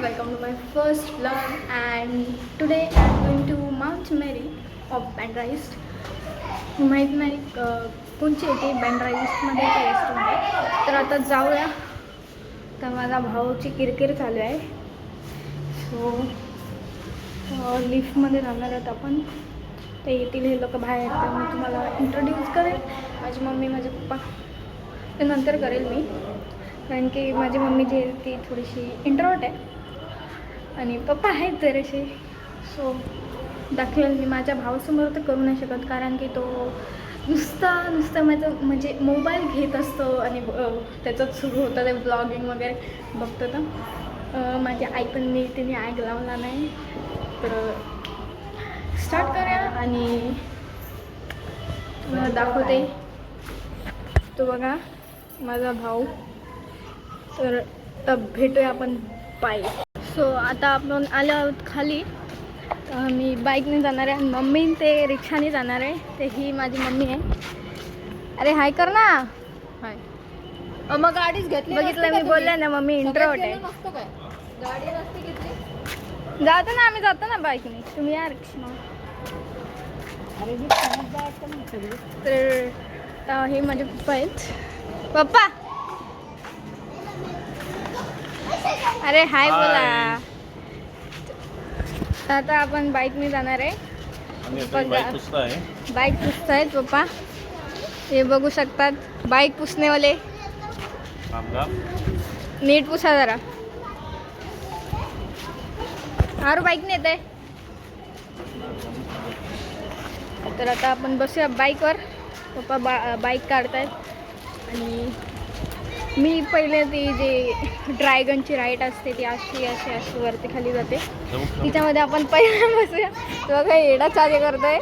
welcome to my first vlog and today I am going to Mount Mary of Bandra-East. माहीत नाही कोणची येते बँड्रा-ईस्टमध्ये एक रेस्टॉरंट आहे, तर आता जाऊया. तर माझा भाऊची किरकिर चालू आहे. सो लिफ्टमध्ये जाणार आहेत आपण. ते येतील हे लोक बाहेर, तर मी तुम्हाला इंट्रोड्यूस करेल. माझी मम्मी माझे पप्पा ते नंतर करेल मी, कारण की माझी मम्मी जी आहे ती थोडीशी इंट्रोवर्ट आहे आणि पप्पा आहेत जराशे. सो दाखवेल मी. माझ्या भावासमोर तर करू नाही शकत, कारण की तो नुसता माझं म्हणजे मोबाईल घेत असतो आणि त्याच्यात सुरू होतं ते ब्लॉगिंग वगैरे बघतो. तर माझी आई पण तिने आग लावला नाही. तर स्टार्ट करूया आणि तुम्हाला दाखवते. तो बघा माझा भाऊ. तर भेटूया आपण बाईक. सो आता आपण आलो आहोत खाली. मी बाईकने जाणार आहे, मम्मी ते रिक्षाने जाणार आहे. ते ही माझी मम्मी आहे. अरे हाय कर ना. हाय. मग गाडीच घेतली, बघितलं मी बोलले ना मम्मी इंट्रोवर्ट आहे. गाडी नसती घेतली. जातो ना आम्ही, जातो ना बाईकने. तुम्ही या रिक्षा. तर हे माझे पप्पा आहेत. पप्पा अरे हाय बोला. आता आपण बाईकने जाणार आहे. बाईक पुसत आहेत पप्पा, हे बघू शकतात. बाईक पुसणेवाले नीट पुसा जरा. आरू बाईकने येत आहे. तर आता आपण बसूया बाईकवर. पप्पा बाईक काढतायत आणि मी पहिले ती जे ड्रॅगनची राईड असते ती अशी वरती खाली जाते, तिच्यामध्ये आपण पहिले बसूया. तो बघा एडा चाले करतोय.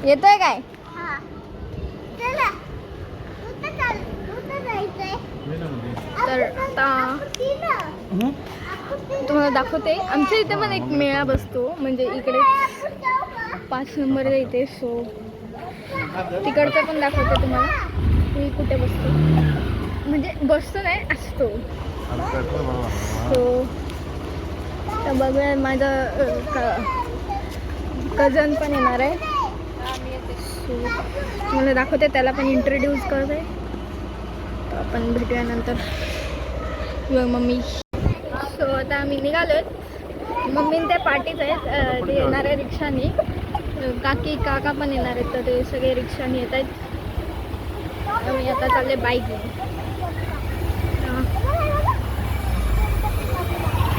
येतोय काय? तर आता तुम्हाला दाखवते. आमच्या इथे पण एक मेळा बसतो, म्हणजे इकडे 5 नंबर इथे. सो तिकडचं पण दाखवते तुम्हाला मी कुठे बसतो. म्हणजे बसतो नाही, असतो. सो तर बघूया. माझं कझन पण येणार आहे. सो तुम्हाला दाखवते, त्याला पण इंट्रोड्यूस करते. तर आपण भेटूया नंतर. मम्मी. सो आता आम्ही निघालो आहेत. मम्मी त्या पार्टीत आहेत, ते येणार आहे रिक्षाने. काकी काका पण येणार आहेत, तर ते सगळे रिक्षाने येत आहेत. आम्ही आता चालले बाईकने.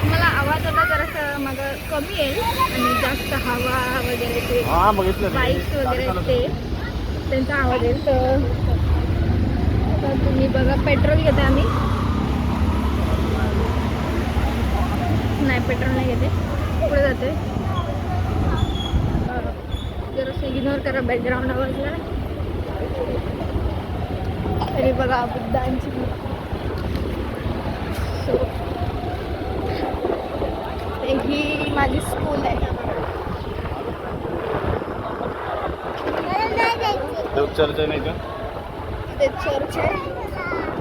मला आवाज आता जरासं माझं कमी येईल आणि जास्त हवा वगैरे ते बाईक्स वगैरे ते त्यांचा आवाज येईल. तर तुम्ही बघा, पेट्रोल घेते आम्ही. नाही, पेट्रोल नाही घेते, पुढे जाते. जरासं इग्नोर करा बॅकग्राऊंड आवाजला. तरी बघा बुद्धांची. सो ही माझी स्कूल आहे. चर्च नाही का? ते चर्च आहे.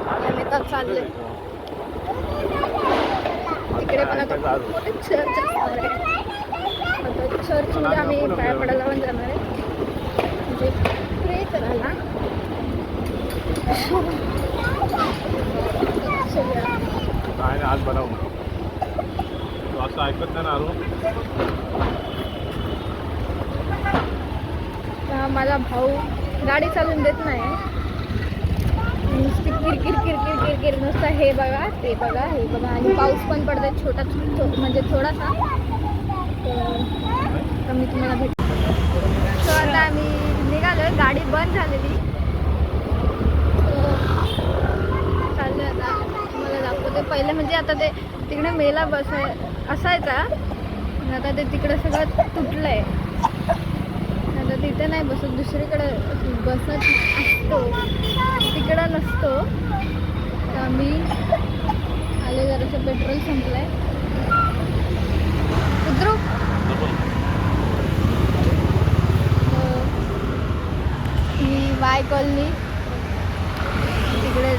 आम्ही तर चाललोय तिकडे. पण आता चर्च असणार आहे. आता चर्चमध्ये आम्ही पाया पडायला पण जाणार आहे, म्हणजे प्रे करायला. आज बनव असं ऐकत नाही ना. माझा भाऊ गाडी चालून देत नाही, नुसती किरकिर किरकिर किरकिर नुसतं. हे बघा, ते बघा, हे बघा. आणि पाऊस पण पडतोय छोटा, म्हणजे थोडासा. तर मी तुम्हाला भेट. सो आता आम्ही निघालो. गाडी बंद झालेली. चाललो आता. तुम्हाला दाखवते. पहिले म्हणजे आता ते तिकडे मेला असायचा, आता ते तिकडे सगळं तुटलं आहे. आता तिथे नाही बसत, दुसरीकडे बसत असतो, तिकडं नसतो. तर आम्ही आले. जरासं पेट्रोल संपलं आहे. उतरू. ही वाय कॉलनी. तिकडे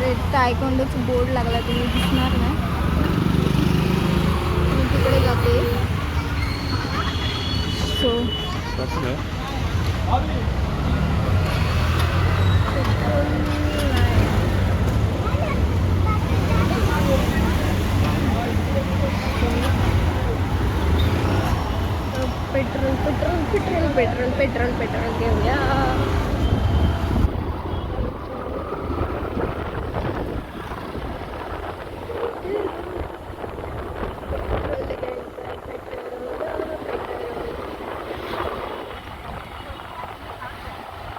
तायकोंडोचा बोर्ड लागला, तुम्ही दिसणार नाही. मी तिकडे जाते. So petrol petrol petrol petrol petrol petrol घेऊया.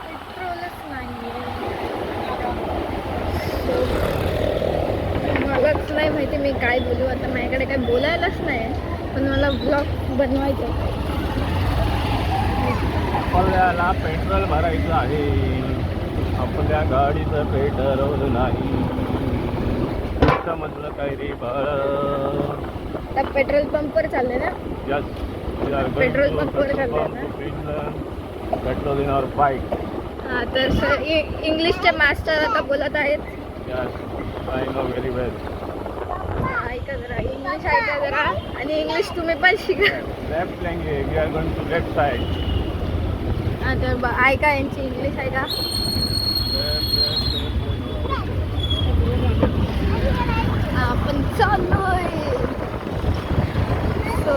पेट्रोलच नाही. मलाच नाही माहिती मी काय बोलू आता. माझ्याकडे काय बोलायलाच नाही, पण मला ब्लॉग बनवायचा आहे. आपल्याला पेट्रोल भरायचं आहे. आपल्या गाडीचं पेट्रोल नाही. समजलं काय रे बाळ? आता पेट्रोल पंपवर चालले ना. पेट्रोल पंपवर चालले ना. Petrol in our bike. हां, तर इंग्लिशचे मास्टर आता बोलत आहेत. Yes, I know very well. ऐका जरा, इंग्लिश ऐका जरा, आणि इंग्लिश तुम्ही पण शिका. Left language, we are going to left side. हां, तर ऐका यांची इंग्लिश ऐका. आपण चाललोय. सो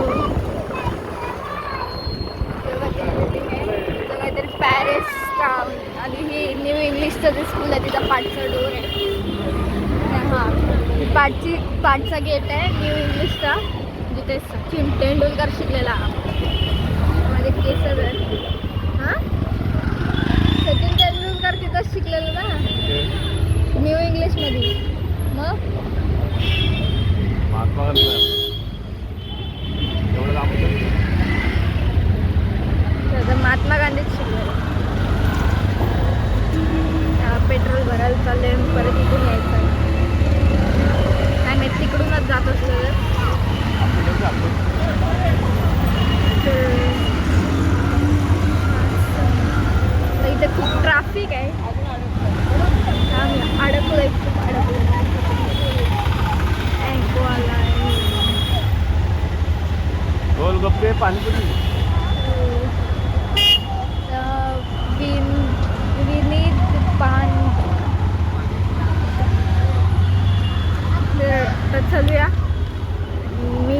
काहीतरी पॅरिस टाउन, आणि ही न्यू इंग्लिशचं जे स्कूल आहे तिथं पाठचा डोर आहे. हां, पाठचा गेट आहे न्यू इंग्लिशचा, जिथे सचिन तेंडुलकर शिकलेला. माझे केस आहे. हां, सचिन तेंडुलकर तिथंच शिकलेलं ना, न्यू इंग्लिशमध्ये. मग महात्मा गांधी एवढं लांब महात्मा गांधीच शिकलेलं. पेट्रोल भरायला चालले, परत इथून यायचं. काय माहिती तिकडूनच जात असलं तर. इथे खूप ट्रॅफिक आहे. अडकलंय, खूप अडकलं. अँको आला आहे. गोलगप्पे, पाणीपुरी. विनीत पान. तर चलूया. मी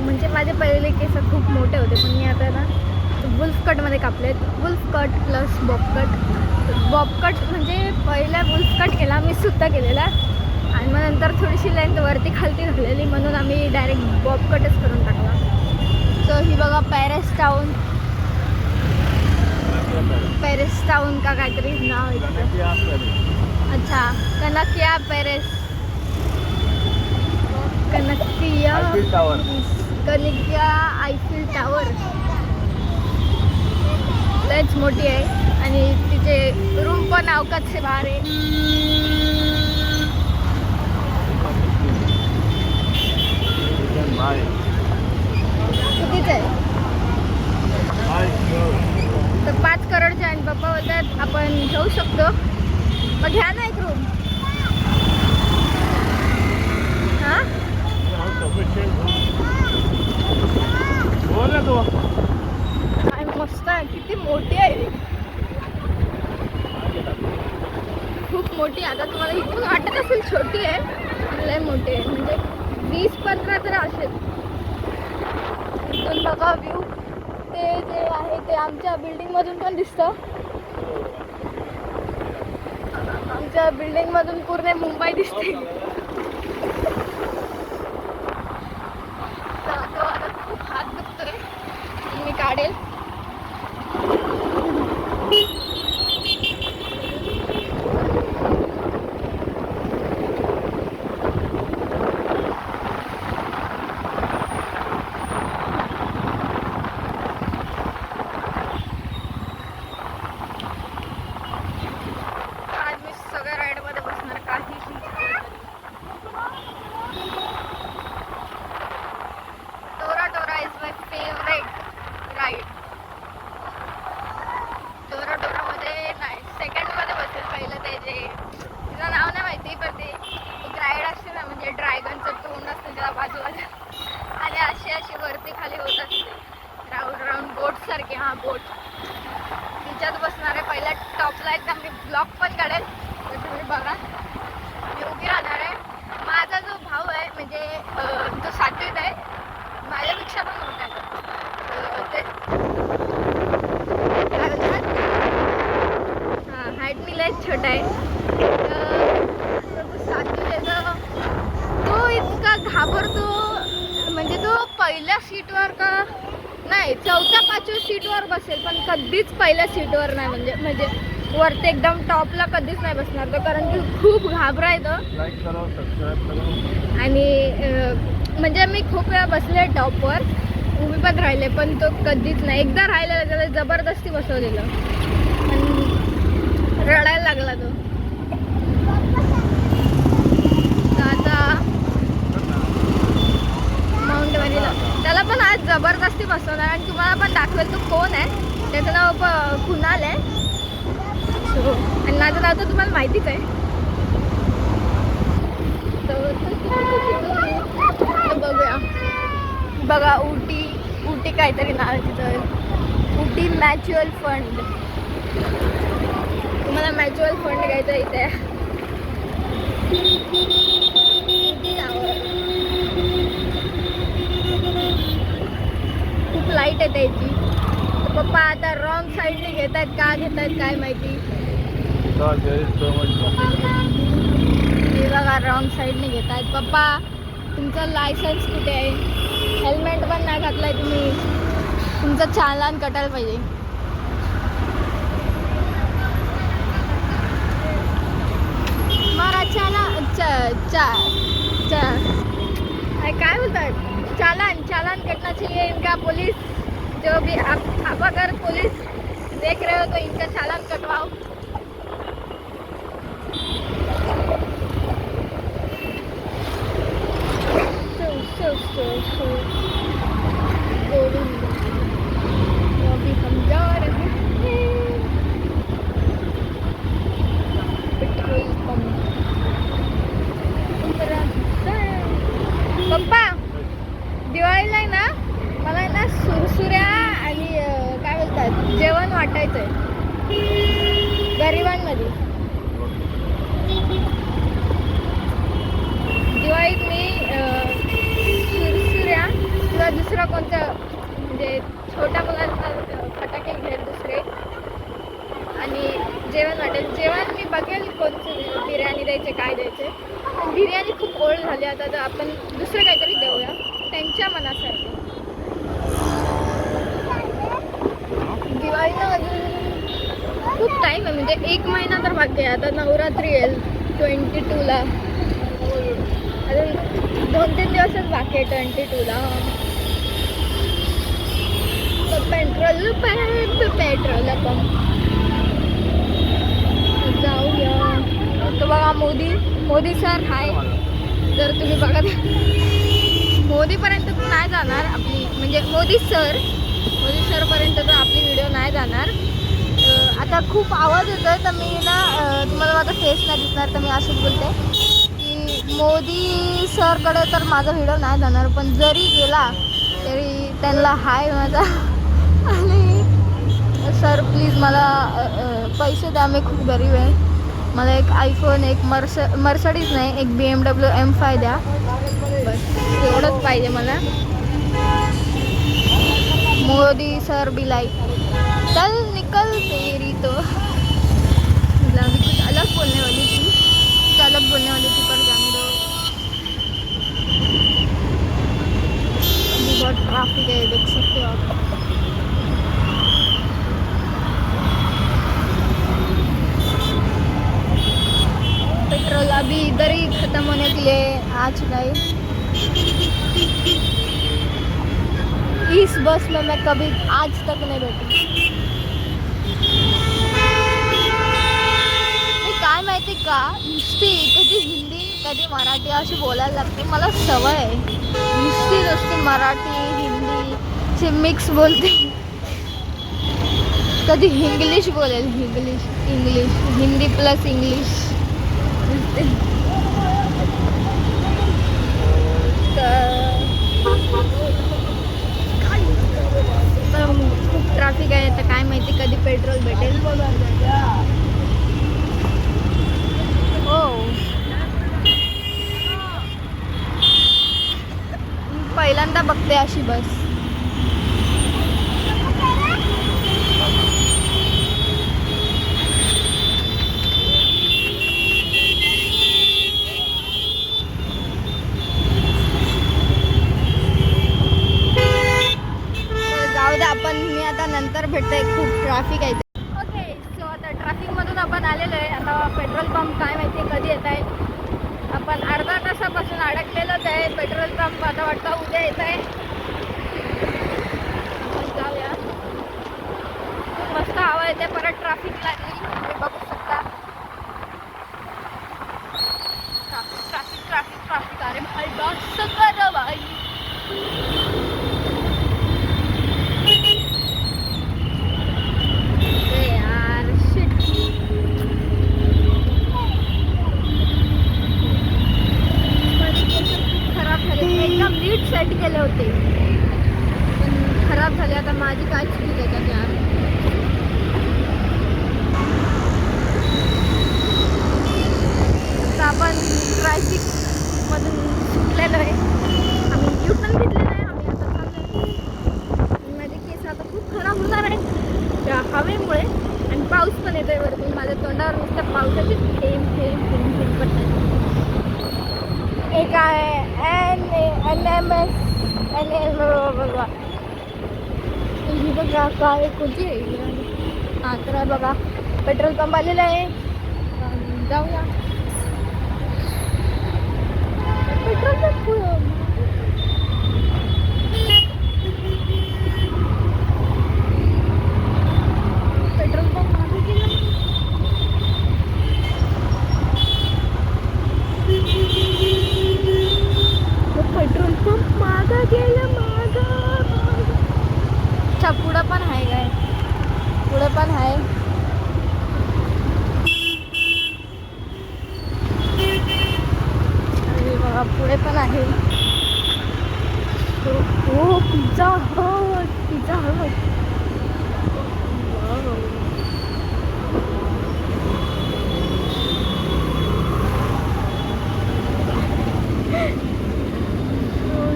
म्हणजे माझे पहिले केस खूप मोठे होते, पण मी आता ना वुल्फ कटमध्ये कापलेत. Wolf cut plus bob cut. Bob cut म्हणजे पहिला वुल्फ कट केला मी सुद्धा केलेला, आणि मग नंतर थोडीशी लेंथ वरती खालती झालेली, म्हणून आम्ही डायरेक्ट बॉब कटच करून टाकला. सो ही बघा पॅरिस टाऊन. पॅरिस टाऊन का काहीतरी नाव आहे. अच्छा, Kanakia Paris. Kanakia tower. Kanakia Eiffel tower लयच मोठी आहे, आणि तिचे रूम पण अवकाश से बाहेर आहे. कितीच आहे? तर 5 करोडचे. आणि पप्पा बोलतात आपण घेऊ शकतो. मग घ्या ना एक रूम. हां, बोल ना तू. काय मस्त आहे, किती मोठी आहे, खूप मोठी. आता तुम्हाला इथून वाटत असेल छोटी आहे, लय मोठी आहे. म्हणजे 20-15 तर असेल. इथून बघा व्ह्यू. ते जे आहे ते आमच्या बिल्डिंगमधून पण दिसतं. आमच्या बिल्डिंगमधून पूर्ण मुंबई दिसते. खूप हात दुखतोय, मी काढेल. आज मी सगळ्या राईडमध्ये बसणार, काहीही. घाबरतो, म्हणजे तो पहिल्या सीटवर का नाही, चौथ्या पाचव्या सीटवर बसेल, पण कधीच पहिल्या सीटवर नाही. म्हणजे वरती एकदम टॉपला कधीच नाही बसणार तो, कारण की खूप घाबरायतो. लाईक करो, सबस्क्राईब करो. आणि म्हणजे मी खूप वेळा बसले टॉपवर, उभी पण राहिले, पण तो कधीच नाही. एकदा राहिलेला, त्याला जबरदस्ती बसवलेलं, पण रडायला लागला तो. आता माउंट मॅरीला त्याला पण आज जबरदस्ती बसवणार, आणि तुम्हाला पण दाखवेल तो कोण आहे. त्याचं नाव कुणाल आहे. सो आणि माझं नाव तर तुम्हाला माहितीच आहे. तर बघूया. बघा, उटी काहीतरी नाव आहे तिथं, उटी म्युच्युअल फंड. तुम्हाला म्युच्युअल फंड घ्यायचं इथे. खूप लाईट आहे त्याची. पप्पा आता रॉंग साईडने घेत आहेत, का घेत आहेत काय माहिती. हे बघा, रॉंग साईडने घेत आहेत. पप्पा, तुमचं लायसन्स कुठे आहे? हेल्मेट पण नाही घातलाय तुम्ही. तुमचं चालान कटायला पाहिजे. मारा काय बोलतात, चालान कटना चाहिए इनका. पुलिस जो भी आप अगर पुलिस देख रहे हो तो इनका चालान कटवाओ. गोविंद, अभी हम जा रहे हैं पेट्रोल पंप. पप्पा, दिवाळीला आहे ना, मला आहे ना सुरसुऱ्या आणि काय बोलतात जेवण वाटायचं आहे गरिबांमध्ये. दिवाळीत मी सुरसुऱ्या किंवा दुसरं कोणतं, म्हणजे छोट्या मुलांना फटाके घेईल दुसरे, आणि जेवण वाटेल. जेवण मी बघेल कोणतं बिर्याणी द्यायचे, काय द्यायचे. पण बिर्याणी खूप ओल्ड झाली आता, तर आपण दुसरं काहीतरी देऊया त्यांच्या मनासारखं. दिवाळीला अजून खूप टाईम आहे, म्हणजे 1 महिना तर बाकी आहे. आता नवरात्री येईल 22ला, अजून 2-3 दिवसच बाकी आहे 22ला. पेट्रोल पंप जाऊया. तो बघा, मोदी सर हाय. जर तुम्ही बघा, मोदीपर्यंत तर नाही जाणार आपली, म्हणजे मोदी सरपर्यंत तर आपली व्हिडिओ नाही जाणार. आता खूप आवाज येतो आहे, तर मी ना तुम्हाला माझा फेस नाही दिसणार, तर मी असंच बोलते की मोदी सरकडे तर माझा व्हिडिओ नाही जाणार. पण जरी गेला तरी त्यांना हाय माझा. आणि सर प्लीज मला पैसे द्या, मी खूप गरीब आहे. मला एक आयफोन, एक मर्सडीज नाही, एक BMW M5 द्या, बस एवढंच पाहिजे मला. मोदी सर भी लाइक चल निकल तेरी तो. मतलब अभी कुछ अलग बोलने वाली थी, पर जाने दो. अभी बहुत ट्रैफिक है, देख सकते हो आप. पेट्रोल अभी इधर ही ख़त्म होने के लिए आ चुका है. इस बस में मैं कभी आज तक नहीं बैठी. काय माहिती का, नुसती कधी हिंदी कधी मराठी अशी बोलायला लागते. मला सवय आहे, नुसती मराठी हिंदी मिक्स बोलते. कधी इंग्लिश बोलेल, इंग्लिश हिंदी प्लस इंग्लिश. खूप ट्रॅफिक आहे, तर काय माहिती कधी पेट्रोल भेटेल. हो, पहिल्यांदा बघते अशी बस. भेटतंय, खूप ट्रॅफिक आहे. ओके, सो आता ट्रॅफिकमधून आपण आलेलो आहे. आता पेट्रोल पंप काय माहिती कधी येत आहे. आपण अर्धा तासापासून अडकलेलंच आहे. पेट्रोल पंप आता वाटतं उद्या येत आहे. आपण जाऊया. खूप मस्त हवा येते. परत ट्रॅफिक लागली, तुम्ही बघू शकता. Traffic traffic traffic traffic. अरे भाई बस कर भाई. यार शिट. खराब झाले. एकदम नीट सेट केले होते पण खराब झाले. आता माझी काय चुकी त्याच्यात यार. आता आपण ट्रॅफिक मधून सुटलेलो आहे. आम्ही युटर्न घेतलेलं आहे. आम्ही आता थांबलो. माझे केस आता खूप खराब होणार आहे त्या हवेमुळे. आणि पाऊस पण येतोय वरती. माझ्या तोंडावर नुसतं पावसाचे थेंब थेंब थेंब थेंब पडतात. एक आहे NMS ही बघा काय कोणती आहे. हा तर बघा पेट्रोल पंप आलेला आहे. जाऊया. पेट्रोल पंप पेट्रोल पंप मागे गेला. पेट्रोल पंप मागं गेलं. अच्छा पुढं पण आहे काय. पुढं पण आहे. अरे बघा पुढे पण आहे. हो पिझ्झा हट. Pizza Hut.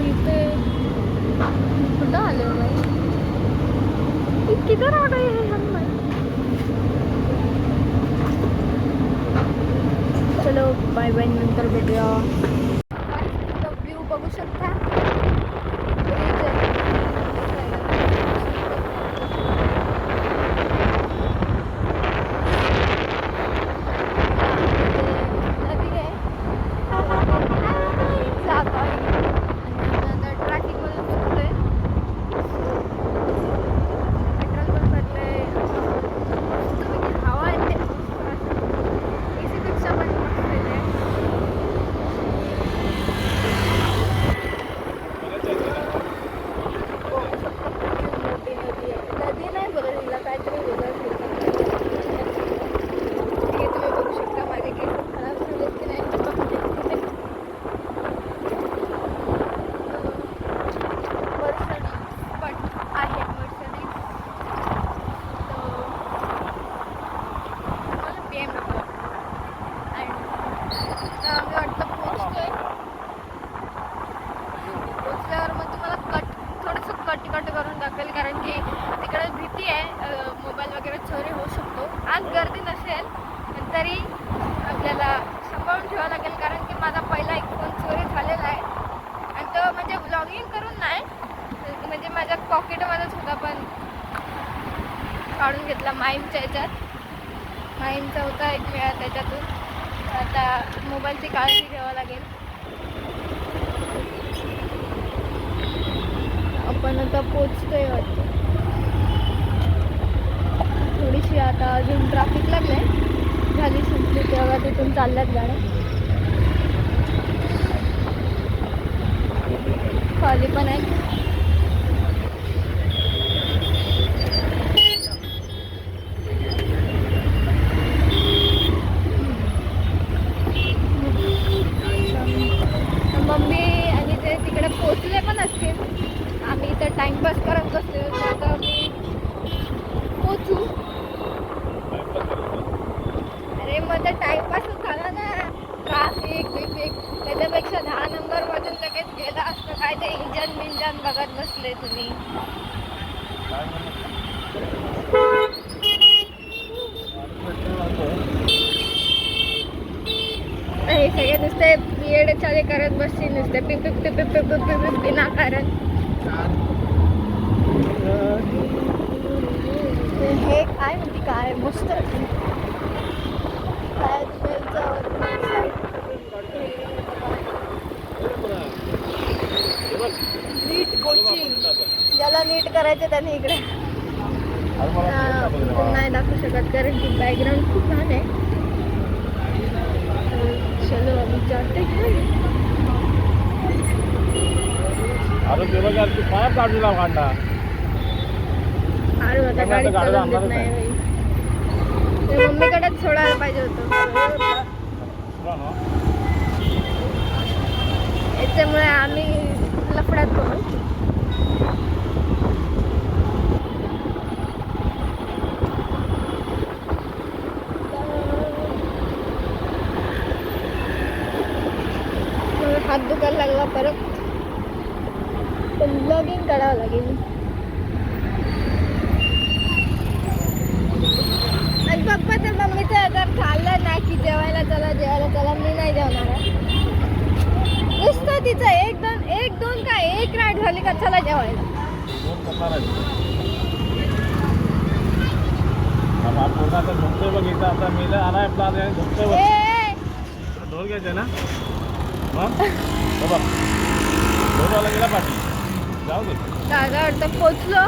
इथे कुठं आले बाई. किधर आ गए हैं हम. चलो बाय बाय, नंतर भेटूया. व्ह्यू बघू शकता. नदी आहे. जात आहे. ट्रॅफिक मधून सुटलोय. पेट्रोल पण भरलंय. हवा येते. एसीपेक्षा पण मस्त येते. नदी नाही बोलत तिला, काहीतरी वेगळं हे तुम्ही बघू शकता. माझे केस खराब झालेत की नाही. मर्सडीज पण आहे. Mercedes BMW. आणि आम्ही वाटतं पोचतोय. पोचल्यावर मग तुम्हाला थोडंसं कट करून दाखवेल. कारण की तिकडे भीती आहे मोबाईल वगैरे चोरी होऊ शकतो. आज गर्दी नसेल पण तरी आपल्याला सांभाळून ठेवावं लागेल. कारण की माझा पहिला एक फोन चोरी झालेला आहे. आणि तो म्हणजे व्लॉगिंग करून नाही, म्हणजे माझ्या पॉकेटमध्येच होता पण काढून घेतला माईमच्या ह्याच्यात. माईमचा होता एक वेळा त्याच्यातून. आता मोबाईलची काळजी घ्यावं लागेल. आपण आता पोचतोय वाटतं. थोडीशी आता अजून ट्रॅफिक लागले. झाली संपली तेव्हा तिथून चालल्यात गाड्या. खाली पण आहे. मम्मी आणि ते तिकडे पोचले पण असतील. आम्ही इथं टाइमपास करत बसले. आता मी पोचू. अरे मग तर टाइमपासच झाला ना. ट्रॅफिक बिफिक त्याच्यापेक्षा 10 नंबरमधून लगेच गेलं असतं. काय ते इंजन बिंजन बघत बसले तुम्ही. हे सगळे नुसते बीएड चाले करत बसतील. नुसते पिप पिप पिप पिप पिप विनाकारण. हे काय म्हणते काय मस्त काय नीट कोचिंग ज्याला नीट करायचं त्याने इकडे नाही दाखवू शकत कारण की बॅकग्राऊंड खूप लहान आहे. चलो अभी जाते हैं. अरे ते बघ यार तू काय काढलेला कांदा अरे आता गाडी चालवून देत नाही बाई. ते मम्मीकडेच सोडायला पाहिजे होतं. याच्यामुळे आम्ही लफड्यात पडू. हात दुखायला लागला परत लॉगिंग काढावं लागेल. आणि पप्पा तर मम्मीचं जर खाल्लं ना की जेवायला चला मी नाही जेवणार आहे. नुसतं तिचं एक दोन काय एक राईड झाली का चला जेवायला. झोपतोय बघितलं आता मी आलाय आपला झोपतोय ढोल घ्यायचे ना बाबा ढोलवाला गेला पाठी जाऊ दे काय वाटतं पोचलो.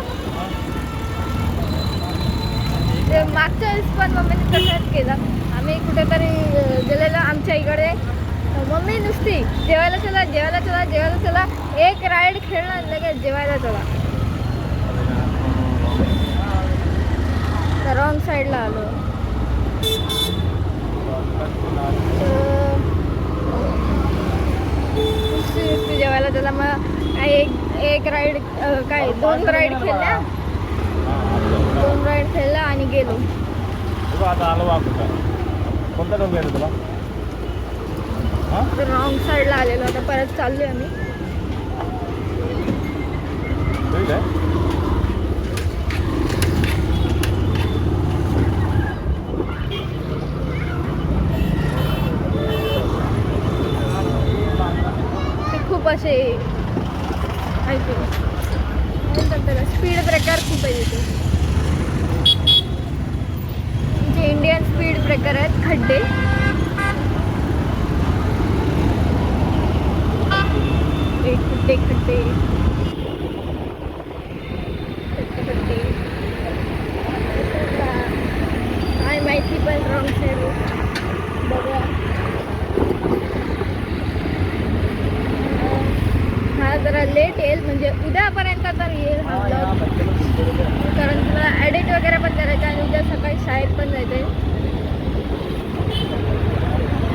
ते मागच्या वेळेस पण मम्मीने तसंच केलं. आम्ही कुठेतरी गेलेलो आमच्या इकडे. मम्मी नुसती जेवायला चला एक राईड खेळणार लगेच जेवायला चला. रॉंग साईडला आलो. नुसती जेवायला चला. मग एक राईड काय 2 राईड खेळल्या. 2 राईड खेळला आणि गेलो. आता आलो बा कोणता ढोल घ्यायचा तुला रॉंग साईडला आलेलो. आता परत चाललोय आम्ही. ठीक आहे खूप असे स्पीड ब्रेकर खूप आहे तिथे. जे इंडियन स्पीड ब्रेकर आहेत खड्डे. खड्डे काय माहिती पण रॉंग साईड बघा. हा जरा लेट येईल म्हणजे उद्यापर्यंत तर येईल हा ब्लॉग. कारण तुला एडिट वगैरे पण करायचं आणि उद्या सकाळी शाळेत पण जायचं आहे.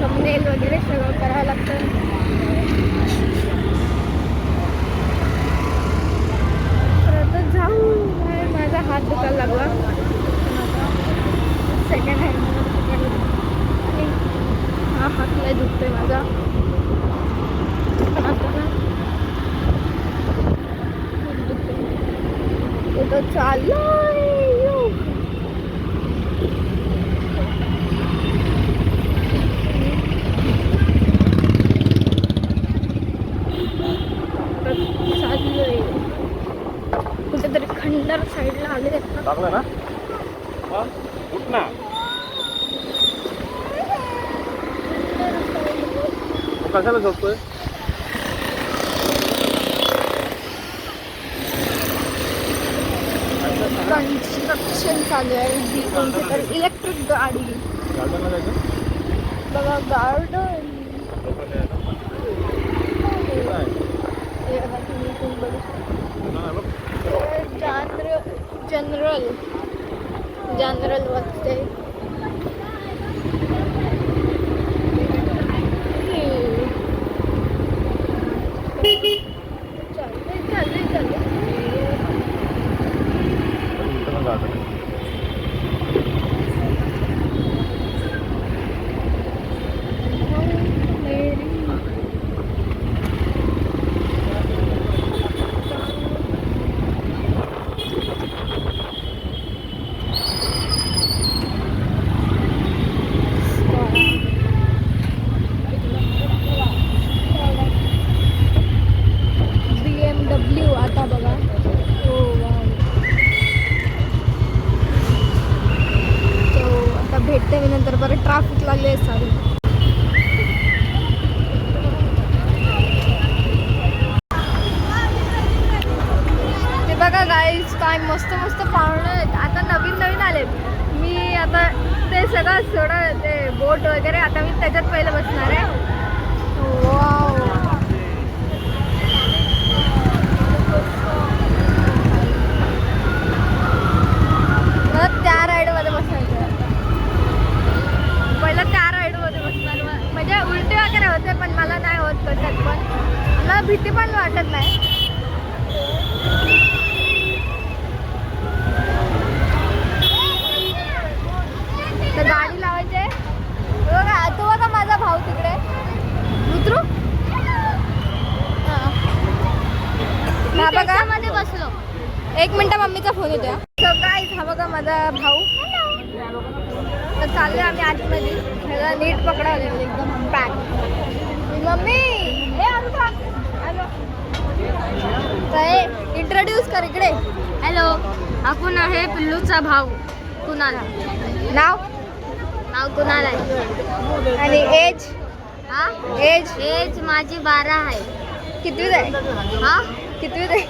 थंबनेल वगैरे सगळं करावं लागतं. तर आता जाऊ. माझा हात दुखायला लागला. सेकंड हँड हा हात लय दुखतोय माझा. तो चाललोय. कुठेतरी खंडार साईडला आले लागलं ना उठ ना कशाला झोपतोय. कन्स्ट्रक्शन चालू आहे. कोणती तर इलेक्ट्रिक गाडी. गार्डनला जायचं बघा गार्डन. जनरल वाजते. चालले काय मस्त मस्त पाहुणे आहेत. आता नवीन आलेत. मी आता ते सगळं सोडा ते बोट वगैरे आता मी त्याच्यात पहिलं बसणार आहे. वाव. मला त्या राईडमध्ये बसायचं. पहिलं त्या राईडमध्ये बसणार. म्हणजे उलटी वगैरे होते पण मला नाही होत कशात पण. मला भीती पण वाटत नाही. तर गाडी लावायची बघा. तो बघा माझा भाऊ तिकडे. उतरू हा बघा मध्ये बसलो. 1 मिनिट मम्मीचा फोन येतो. सो गाईज हा बघा माझा भाऊ. तर चाललोय आम्ही आतमध्ये. ह्याला नीट पकडावले एकदम पॅक. मम्मी हे इंट्रोड्यूस कर इकडे. हॅलो, आपण आहे पिल्लूचा भाऊ कुणाल. नाव कुणाल आहे. आणि एज हा एज माझी 12 आहे. कितवीत आहे? हा कितवीत आहे?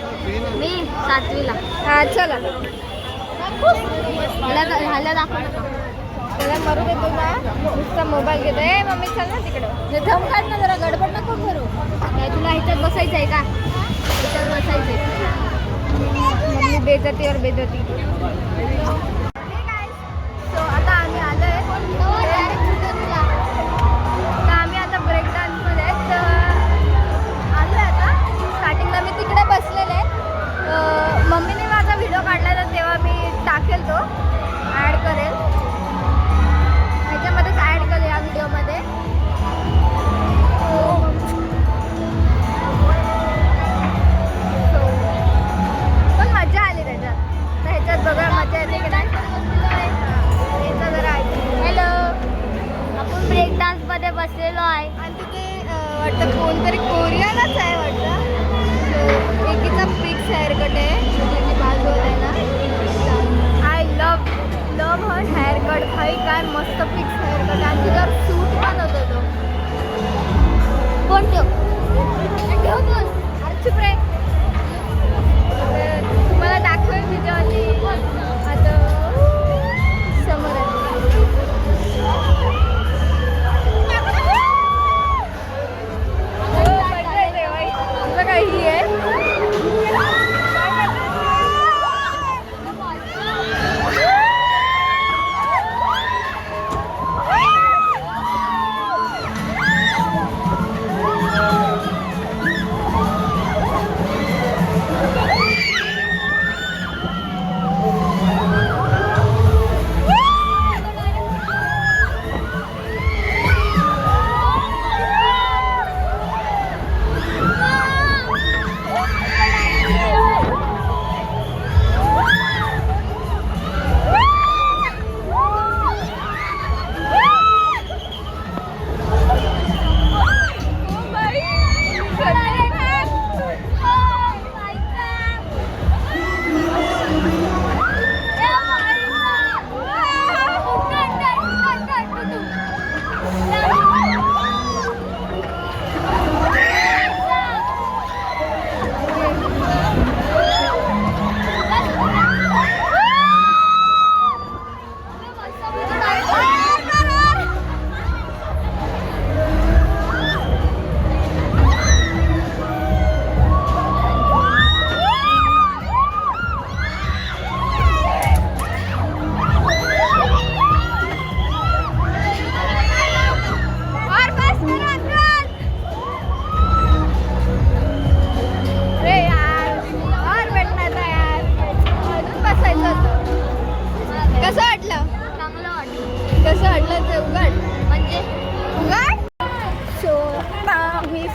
मी 7वीला. हा चला. ह्याला दाखव. त्याला मरू देतो ना. नुसता मोबाईल घेतो. ए मम्मी चल ना तिकडं. धम काढ ना जरा. गडबड नको करू. काय तुला ह्याच्यात बसायचं आहे का? ह्याच्यात बसायचं आहे. मम्मी बेजती और बेजती. सो आता आम्ही आलोय. तर आम्ही आता ब्रेक डान्समध्ये आलोय. आता स्टार्टिंगला मी तिकडे बसलेले. मम्मीने माझा व्हिडिओ काढला तर तेव्हा मी टाकेल तो. ॲड करेल ह्याच्यामध्येच ॲड करेल या व्हिडिओमध्ये. पण मजा आली त्याच्यात. तर ह्याच्यात बघा मजा येते की नाही. याचा जरा हॅलो. आपण ब्रेक डान्स मध्ये बसलेलो आहे. आणि तिथे वाटतं कोणतरी कोरियनच आहे वाटतं. एकीचा फिक्स हेअरकट आहे. त्याची बाजू आहे ना. I love her haircut. भाई काय मस्त फिक्स हेअरकट. आणि तिच्यावर सूट पण होतो तो. कोण ठेव अरे चुप रे. तुम्हाला दाखवेल तिच्यावरती. आता समोर आहे. बघा ही आहे.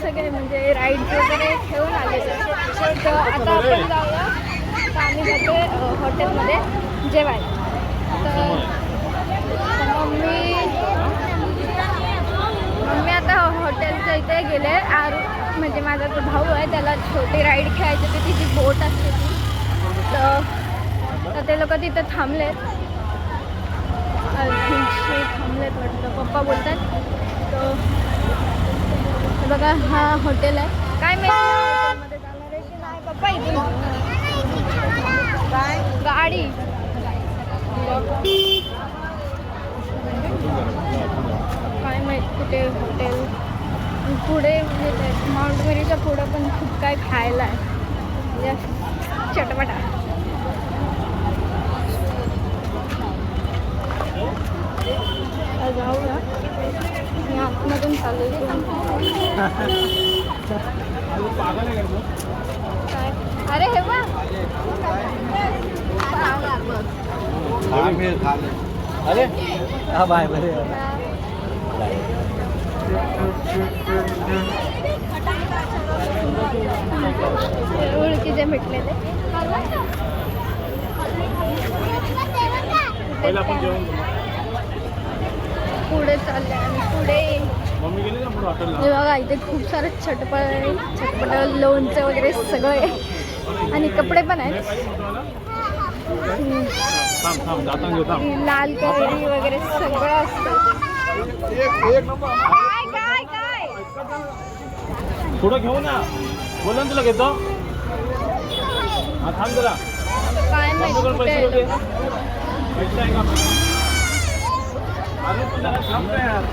सगळे म्हणजे राईड्स वगैरे ठेवून आले. तर आता आपण जाऊया. तर आम्ही जातो हॉटेलमध्ये जेवायला. तर मम्मी आता हॉटेलच्या इथे गेले. म्हणजे माझा जो भाऊ आहे त्याला छोटी राईड खेळायची होती. तिची बोट असते ती. तर ते लोक तिथं थांबलेत. थांबलेत वाटतं. पप्पा बोलतात. तर बघा हा हॉटेल आहे. काय माहिती हॉटेलमध्ये जाणार आहे की नाही पप्पा. इथे गाडी काय माहित कुठे हॉटेल पुढे म्हणजे माउंट मेरीच्या पुढं पण खूप काय खायला आहे म्हणजे चटपटा. जाऊया मी आतमधून चालू काय. अरे हे बघ अरे हा बाय बरे ओळखीचे भेटलेले. पहिला आपण जेवण पुढे चालले आणि पुढे मम्मी गेली ना पुढे हॉटेलला. हे बघा इथे खूप सारं चटपट लोणचं वगैरे सगळं आहे आणि कपडे पण आहेत. थांब थांब जाता घेऊ थांब. लाल कलरी वगैरे सगळं असतं. काय काय काय थोडं घेऊ ना बोला ना तुला घेतो. हा थांब जरा. काय माहिती मम्मीकडे कुठे पैसे आहे. होते पैसे आहे का अरे तू जरा थांब ना यार.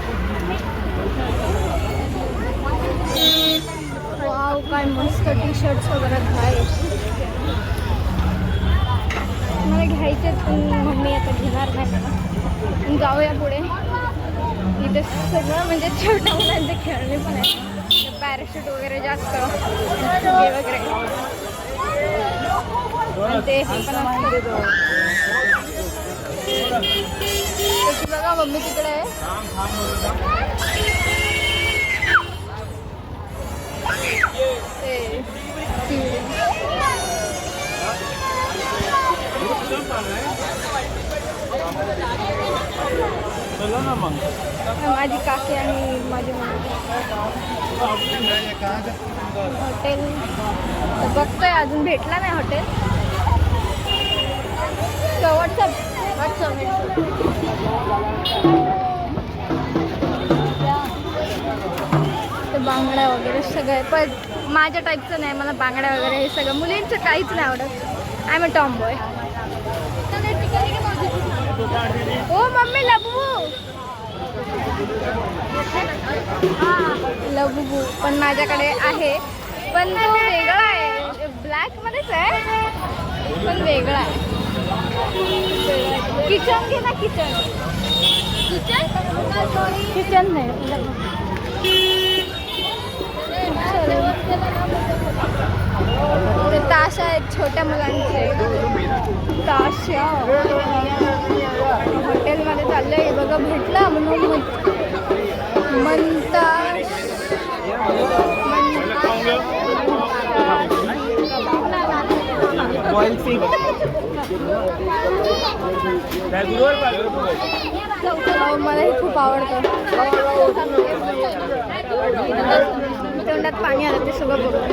वाव काय मस्त टी शर्ट्स वगैरे आहेत. मला घ्यायचे पण मम्मी आता घेणार नाही मला. जाऊया पुढे. इथे सगळं म्हणजे छोट्या मुलांचे खेळणे पण आहेत. पॅराशूट वगैरे जास्त फुगे वगैरे आणि ते हे पण असतं. त्याची बघा मम्मी तिकडे आहे. ते चिवडे. चला ना मग. माझी काकी आणि माझी मम्मी. हॉटेल तर बघतोय अजून भेटला नाही हॉटेल. व्हॉट्सअप ते बांगड्या वगैरे सगळं आहे पण माझ्या टाईपचं नाही. मला बांगड्या वगैरे हे सगळं मुलींचं काहीच नाही आवडत. I am a tomboy. Oh mummy लबू लबू पण माझ्याकडे आहे पण तो वेगळा आहे. ब्लॅक मध्येच आहे पण वेगळा आहे. किचन घे ना. किचन किचन नाही. ते ताशा आहेत छोट्या मुलांचे. ताशा हॉटेलमध्ये चाललंय बघा. भेटला म्हणून म्हणतात मला हे खूप आवडतं. तोंडात पाणी आलं ते सगळं बघून.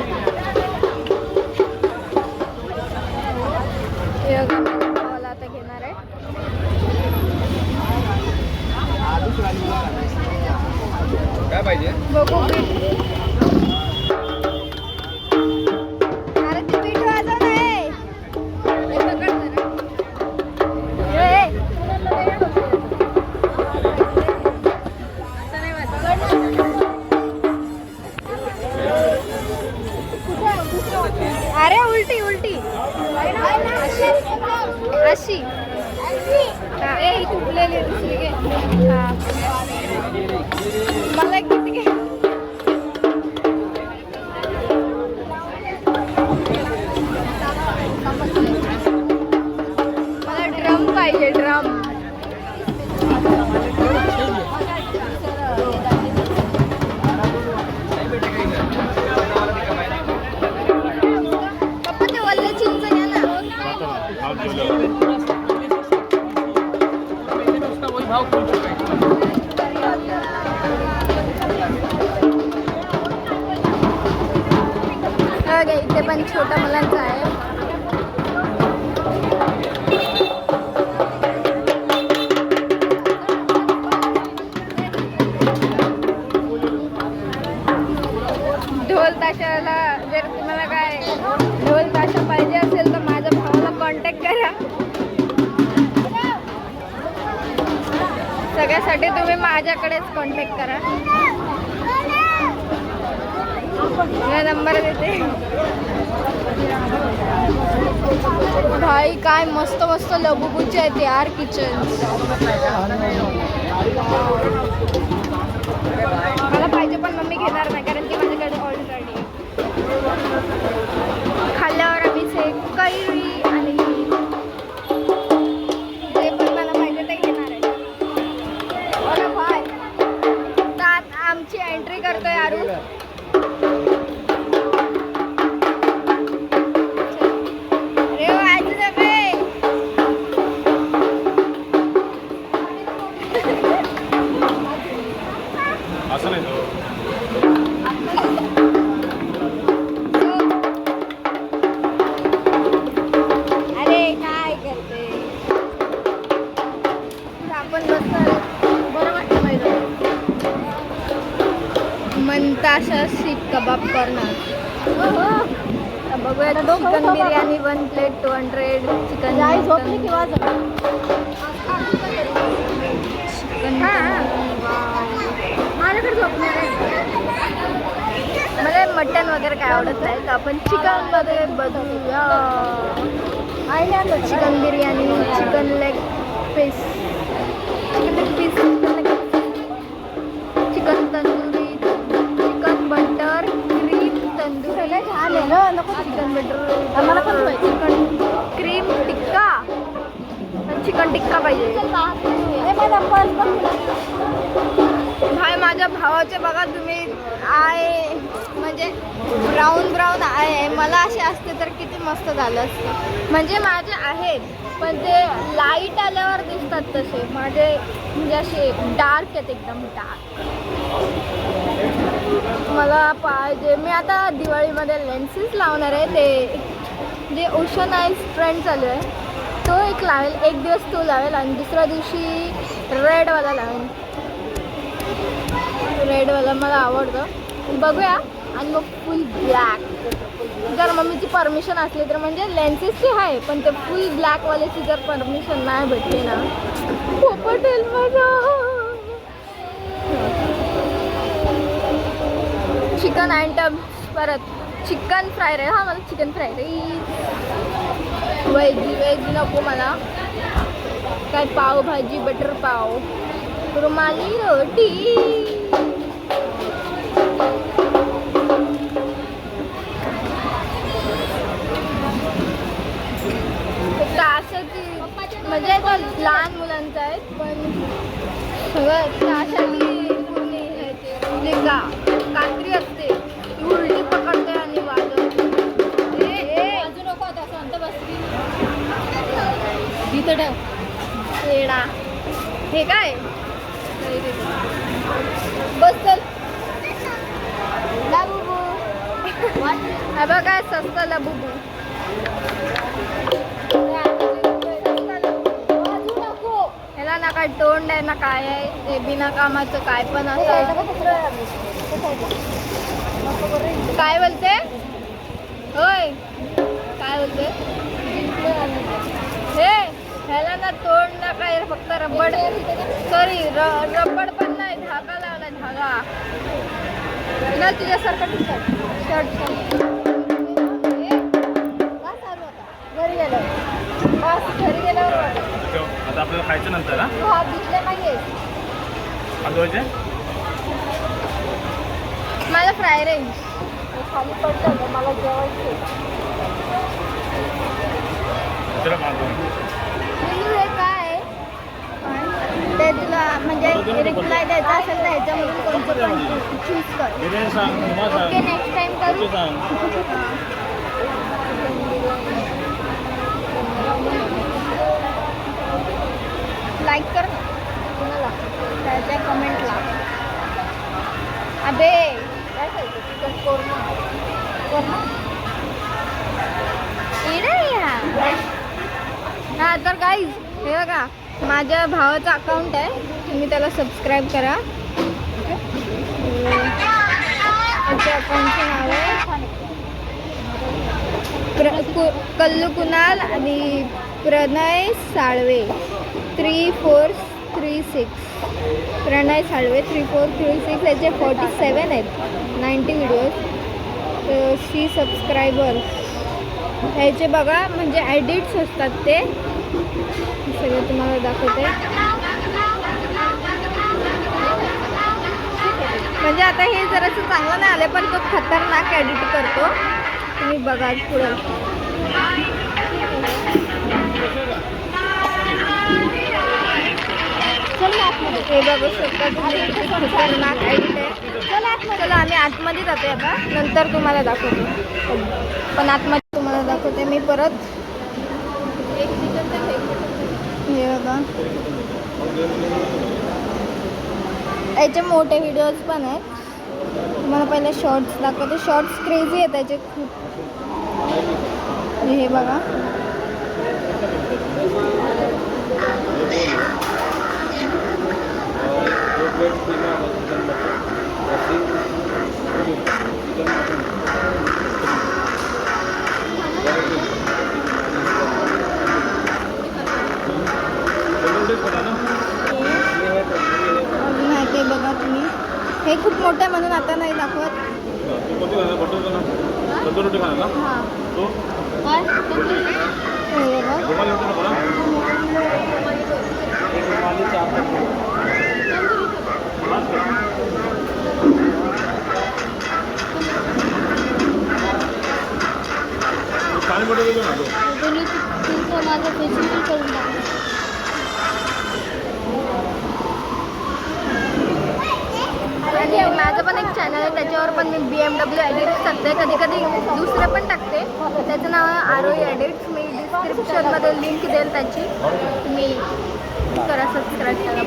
भावाला आता घेणार आहे. काय पाहिजे बघू अरे ते पीठ वाजव नाही. हे पकड जरा. असं नाही वाजत. अरे उलटी उलटी अशी हा ए तुटलेली दुसरी घे. हा मला किती घे. मला ड्रम पाहिजे. ड्रम पप्पा ते वल्ले चिंच घ्या ना. इथे पण छोट्या मुलांचं आहे. ढोल ताशाला जर तुम्हाला काय ढोल ताशा पाहिजे असेल तर माझ्या भावाला कॉन्टॅक्ट करा. सगळ्यासाठी तुम्ही माझ्याकडेच कॉन्टॅक्ट करा. मी नंबर देते. भाई काय मस्त मस्त लबुबूचे आहेत यार किचन. मला पाहिजे पण मम्मी घेणार नाही कारण की माझ्याकडे ऑलरेडी. खाल्ल्यावर आम्ही कैरी आणि जे पण मला पाहिजे ते घेणार आहे. अरे भाई त्यात आमची एंट्री करतोय यारू. असं नाही तो. अरे काय करते आपण बसतो. बरं वाटतं पाहिजे म्हणताशा शीख कबाब करणार. बघूया चिकन बिर्याणी 1 प्लेट 200. चिकन माझ्याकडे झोपणार आहे. मला मटन वगैरे काय आवडत नाही तर आपण चिकन मध्ये बघूया. Chicken biryani, chicken leg piece, chicken tandoori, chicken butter cream tandoori, chicken butter, chicken cream tikka, chicken tikka पाहिजे. भाई माझ्या भावाचे बघा तुम्ही आहे म्हणजे ब्राऊन ब्राऊन आहे. मला असे असते तर किती मस्त झालं असतं. म्हणजे माझे आहेत पण ते लाईट आल्यावर दिसतात तसे. माझे म्हणजे असे डार्क आहेत एकदम डार्क. मला पाहिजे. मी आता दिवाळीमध्ये लेन्सेस लावणार आहे. ते जे ओशन आईज ट्रेंड चालू आहे तो एक लावेल. एक दिवस तो लावेल आणि दुसऱ्या दिवशी रेडवाला लावेल. रेडवाला मला आवडतं. बघूया. आणि मग फुल ब्लॅक जर मम्मीची परमिशन असली तर. म्हणजे लेन्सेसची आहे पण ते फुल ब्लॅकवाल्याची जर परमिशन नाही भेटली ना पोपटेल माझा. चिकन आयटम्स परत चिकन फ्राय राईस. हा मला चिकन फ्राय राईस. व्हेज नको मला. काय पावभाजी, बटर पाव, रुमाली रोटी. म्हणजे तो लहान मुलांचा आहे पण सगळं त्यासाठी पूर्ण कात्री असते ती उलटी पकडते आणि वाजवते. बाजू नको आता शांत बस. इथं ठेव. पेडा हे काय बस चल. लाबुबू हा बघ काय सस्ता लाबुबू. ह्याला ना काय तोंड आहे ना काय आहे. ते बिना कामाचं काय पण असं. काय बोलते होय काय बोलते हे. ह्याला ना तोंड ना काय फक्त रबड. सॉरी रबड पण नाही. धागा लावला धागा. ना तुझ्यासारखं शर्ट घरी गेलं बस. घरी गेल्यावर आता आपल्याला खायचं नंतर. हा दिसले नाहीये खायचे मला फ्राय राईस खाली पडतं. मला जेवायचं हे काय ते तुला म्हणजे रिप्लाय द्यायचा असेल तर ह्याच्यामधून कोणतं पण चूज कर. बिर्याणी सांग. ओके नेक्स्ट टाइम करू. लाईक कर कुणाला त्याच्या कमेंटला. अबे काय खायचं चिकन कोरमा. हा तर गाईज हे बघा माझ्या भावाचं अकाउंट आहे. तुम्ही त्याला सबस्क्राईब करा. त्याच्या अकाउंटचं नाव आहे कल्लू कुणाल आणि प्रणय साळवे 3436. प्रणय साळवे 3436 याचे 47 आहेत 90 व्हिडिओज. 3 सबस्क्रायबर ह्याचे बघा म्हणजे ॲडिट्स असतात ते सगळं तुम्हाला दाखवते. म्हणजे आता हे जरासं चांगलं नाही आलं पण तो खतरनाक एडिट करतो. तुम्ही बघा पुढं. हे बघू शकता तुम्ही किती खतरनाक एडिट आहे. चला आम्ही आतमध्ये जाते आता नंतर तुम्हाला दाखवते. पण आतमध्ये तुम्हाला दाखवते मी परत. हे बघा याचे मोठे व्हिडिओज पण आहेत. तुम्हाला पहिले शॉर्ट्स दाखवते. शॉर्ट्स क्रेझी आहेत त्याचे खूप. हे बघा माहिती बघा तुम्ही. हे खूप मोठं आहे म्हणून आता नाही दाखवत. हां माझं फेशियल करून आणि माझं पण एक चॅनल आहे त्याच्यावर पण मी BMW एडिट्स टाकते. कधी कधी दुसरे पण टाकते. त्याचं नाव आहे ROE एडिट्स. मी डिस्क्रिप्शनमध्ये लिंक देईल त्याची. तुम्ही करा सबस्क्राईब करा.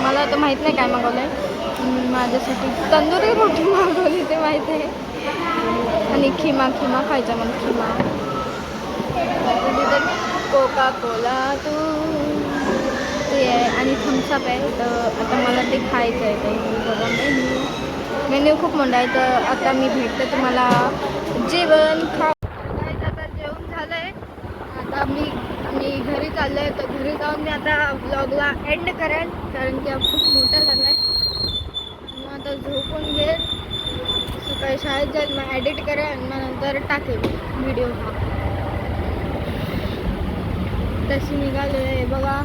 मला आता माहीत नाही काय मागवलं आहे. माझ्यासाठी तंदुरी रोटी मागवली ते माहीत आहे. आणि खिमा खायचा मला. खिमा कोका कोला तू ते आहे आणि थम्सअप आहे. तर आता मला ते खायचं आहे. काही बघा मेन्यू खूप मोठा आहे. तर आता मी भेटते तुम्हाला जेवण आता जेवण झालं आहे. आता मी घरी चाललो आहे. तर घरी जाऊन मी आता व्लॉगला एंड करेन कारण की खूप मोठा झाला आहे. मग आता झोपून घेईल. सकाळी शाळेत जाईल मग एडिट करेन मग नंतर टाकेल व्हिडिओ. तशी निघाले आहे बघा.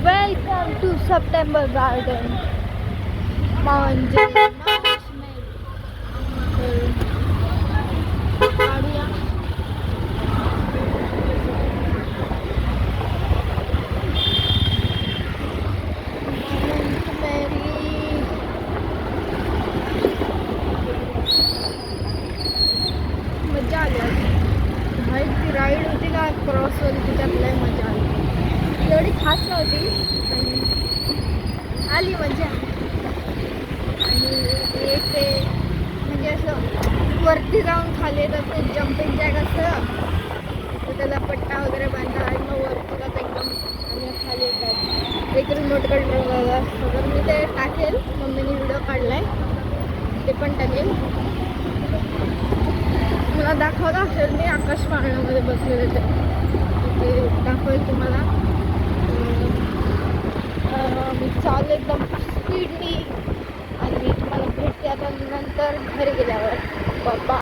वेलकम टू सप्टेंबर गार्डन म्हणजे मजा आली. भाई ती राईड होती का क्रॉसवर तिच्यात लय मजा आली. एवढी खास नव्हती आणि आली मजा. आणि एक ते म्हणजे असं वरती जाऊन खाली तसं जम्पिंग जॅक असतं तर त्याला पट्टा वगैरे बांधा आणि मग वरती जात एकदम आणि खाली येतात. एक रिमोट कंट्रोल असतं. तर मी ते टाकेल. मम्मीने व्हिडिओ काढला आहे ते पण टाकेल. मला दाखवलं असेल मी आकाश पाळण्यामध्ये बसलेले ते दाखवेल तुम्हाला. मी चालू एकदम स्पीडनी आणि मी तुम्हाला भेटते आता नंतर घरी गेल्यावर. बाबा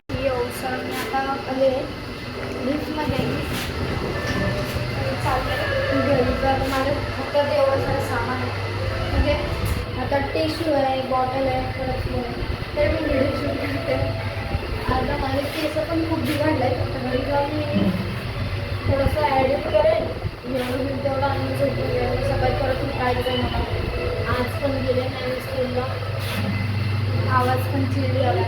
सर मी आता आले लिफ्टमध्ये चालले घरी. तर माझं फक्त एवढं सारं सामान आहे. म्हणजे आता टिश्यू आहे बॉटल आहे परत तर मी व्हिडिओ शूट करते. आता माझे केस पण खूप बिघडले आहेत. आता घरी जाऊन मी थोडंसं ॲडिट करेन जेवढं होईल तेवढं आणि झोपून गेलं. सकाळी परत उठायचं आहे मला. आज पण गेले नाही स्कूलला. आवाज पण चिडली आला.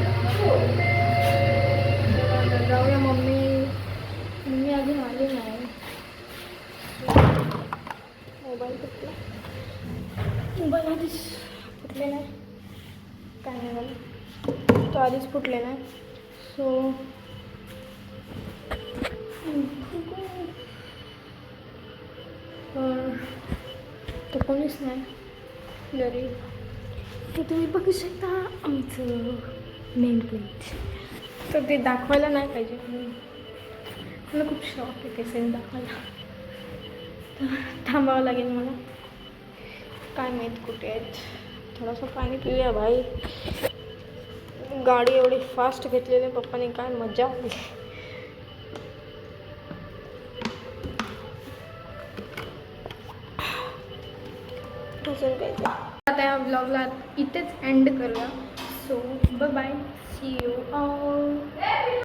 जाऊया. मम्मी अजून आली नाही. मोबाईल आधीच फुटले नाही काय नाही झालं. तो आधीच फुटले नाही. सो तर कोणीच नाही घरी. ते तुम्ही बघू शकता आमचं मेन पॉईंट. तर ते दाखवायला नाही पाहिजे मला खूप शॉक आहे ते सीन दाखवायला. तर थांबावं लागेल मला. काय माहीत कुठे आहेत. थोडंसं पाणी पिऊया भाई. गाडी एवढी फास्ट घेतलेली पप्पाने, काय मजा आली. अजून काय आता या ब्लॉगला इथेच एंड करूया. So bye, see you all.